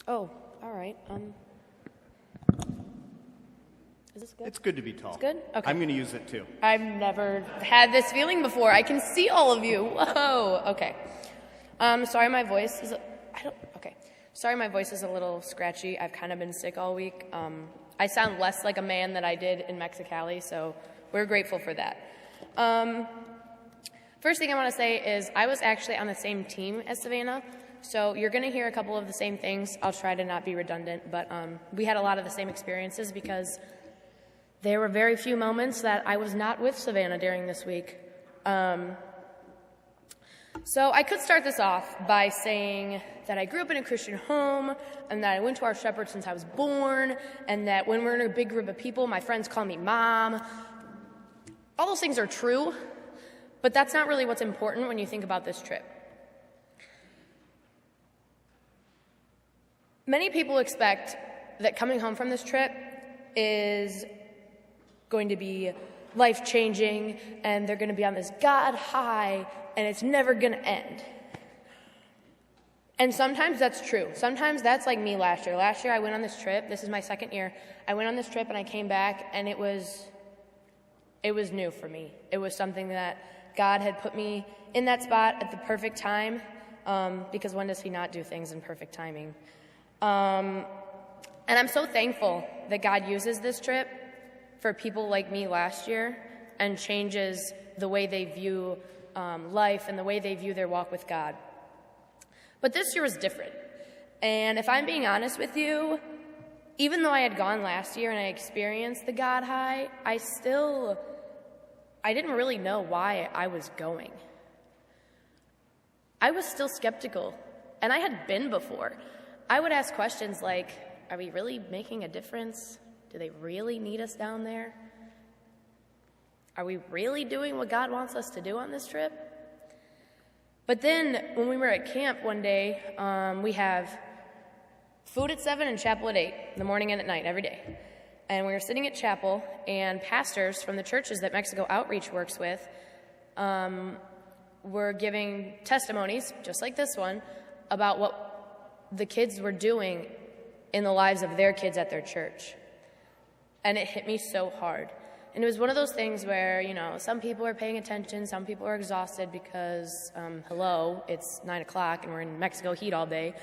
Oh, all right. Is this good? It's good to be tall. It's good? Okay. I'm going to use it too. I've never had this feeling before. I can see all of you. Whoa. Okay. Sorry my voice is Sorry my voice is a little scratchy. I've kind of been sick all week. I sound less like a man than I did in Mexicali, so we're grateful for that. First thing I want to say is I was actually on the same team as Savannah, so you're going to hear a couple of the same things. I'll try to not be redundant, but we had a lot of the same experiences because there were very few moments that I was not with Savannah during this week. So I could start this off by saying that I grew up in a Christian home and that I went to our shepherd since I was born and that when we're in a big group of people, my friends call me mom. All those things are true, but that's not really what's important when you think about this trip. Many people expect that coming home from this trip is going to be life-changing and they're going to be on this God high and it's never going to end. And sometimes that's true. Sometimes that's like me last year. Last year I went on this trip. This is my second year. I went on this trip and I came back and it was new for me. It was something that God had put me in that spot at the perfect time, because when does he not do things in perfect timing? And I'm so thankful that God uses this trip for people like me last year and changes the way they view life and the way they view their walk with God. But this year was different. And if I'm being honest with you, even though I had gone last year and I experienced the God high, I didn't really know why I was going. I was still skeptical, and I had been before. I would ask questions like, are we really making a difference? Do they really need us down there? Are we really doing what God wants us to do on this trip? But then, when we were at camp one day, we have food at 7 and chapel at 8, in the morning and at night, every day. And we were sitting at chapel, and pastors from the churches that Mexico Outreach works with were giving testimonies, just like this one, about what the kids were doing in the lives of their kids at their church. And it hit me so hard. And it was one of those things where, some people are paying attention, some people are exhausted because, it's 9 o'clock and we're in Mexico heat all day.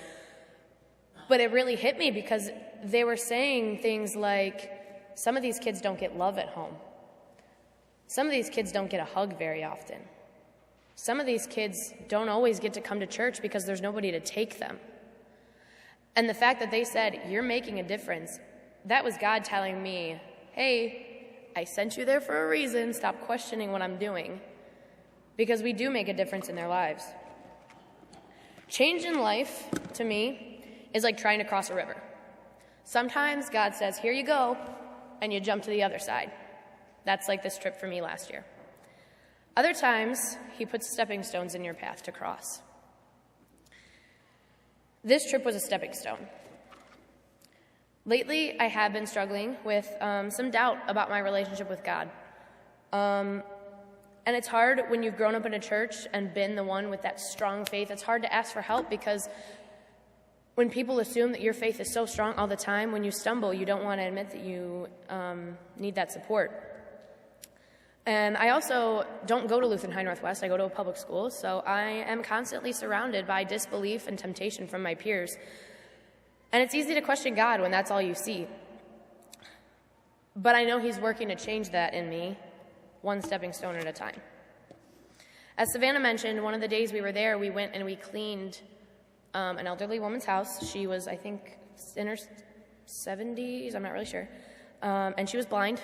But it really hit me because they were saying things like, some of these kids don't get love at home. Some of these kids don't get a hug very often. Some of these kids don't always get to come to church because there's nobody to take them. And the fact that they said, you're making a difference, that was God telling me, hey, I sent you there for a reason. Stop questioning what I'm doing. Because we do make a difference in their lives. Change in life, to me, is like trying to cross a river. Sometimes God says, here you go, and you jump to the other side. That's like this trip for me last year. Other times, he puts stepping stones in your path to cross. This trip was a stepping stone. Lately, I have been struggling with some doubt about my relationship with God. And it's hard when you've grown up in a church and been the one with that strong faith. It's hard to ask for help because when people assume that your faith is so strong all the time, when you stumble, you don't want to admit that you need that support. And I also don't go to Lutheran High Northwest. I go to a public school, so I am constantly surrounded by disbelief and temptation from my peers. And it's easy to question God when that's all you see. But I know he's working to change that in me, one stepping stone at a time. As Savannah mentioned, one of the days we were there, we went and we cleaned an elderly woman's house. She was, I think, in her 70s, I'm not really sure. And she was blind.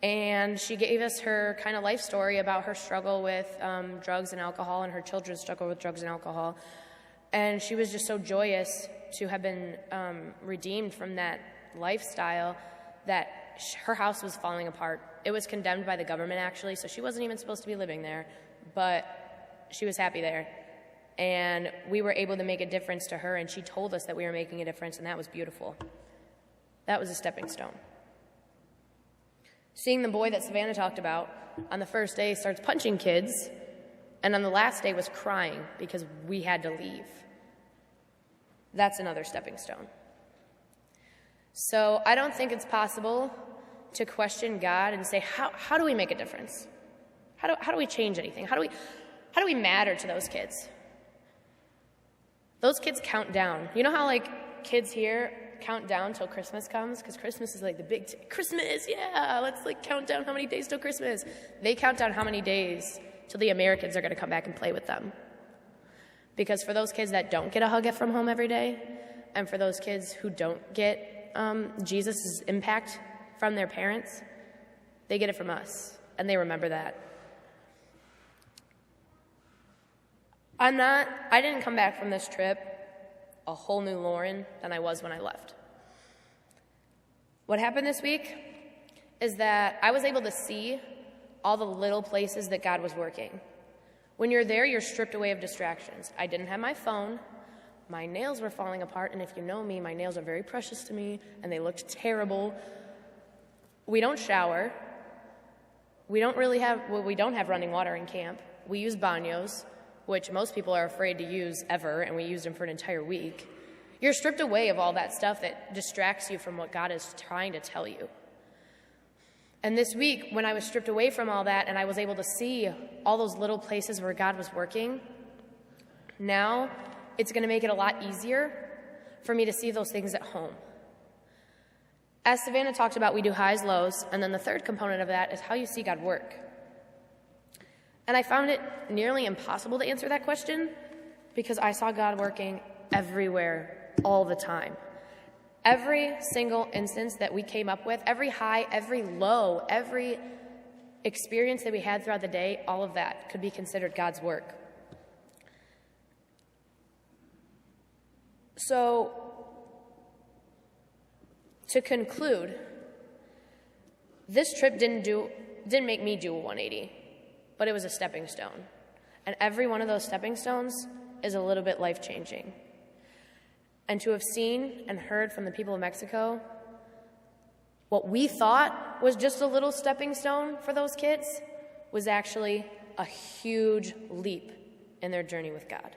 And she gave us her kind of life story about her struggle with drugs and alcohol and her children's struggle with drugs and alcohol. And she was just so joyous to have been redeemed from that lifestyle that her house was falling apart. It was condemned by the government, actually, so she wasn't even supposed to be living there, but she was happy there. And we were able to make a difference to her, and she told us that we were making a difference, and that was beautiful. That was a stepping stone. Seeing the boy that Savannah talked about on the first day starts punching kids, and on the last day was crying because we had to leave. that's another stepping stone. So I don't think it's possible to question God and say, how do we make a difference? How do we change anything? How do we matter to those kids? Those kids count down. You know how like kids here count down till Christmas comes? Because Christmas is like the big Christmas, yeah, let's like count down how many days till Christmas. They count down how many days till the Americans are going to come back and play with them. Because for those kids that don't get a hug from home every day, and for those kids who don't get Jesus' impact from their parents, they get it from us, and they remember that. I didn't come back from this trip a whole new Lauren than I was when I left. What happened this week is that I was able to see all the little places that God was working. When you're there, you're stripped away of distractions. I didn't have my phone. My nails were falling apart, and if you know me, my nails are very precious to me, and they looked terrible. We don't shower. We don't have running water in camp. We use baños, which most people are afraid to use ever, and we used them for an entire week. You're stripped away of all that stuff that distracts you from what God is trying to tell you. And this week, when I was stripped away from all that and I was able to see all those little places where God was working, now it's going to make it a lot easier for me to see those things at home. As Savannah talked about, we do highs, lows, and then the third component of that is how you see God work. And I found it nearly impossible to answer that question because I saw God working everywhere, all the time. Every single instance that we came up with, every high, every low, every experience that we had throughout the day, all of that could be considered God's work. So, to conclude, this trip didn't make me do a 180, but it was a stepping stone. And every one of those stepping stones is a little bit life-changing. And to have seen and heard from the people of Mexico what we thought was just a little stepping stone for those kids was actually a huge leap in their journey with God.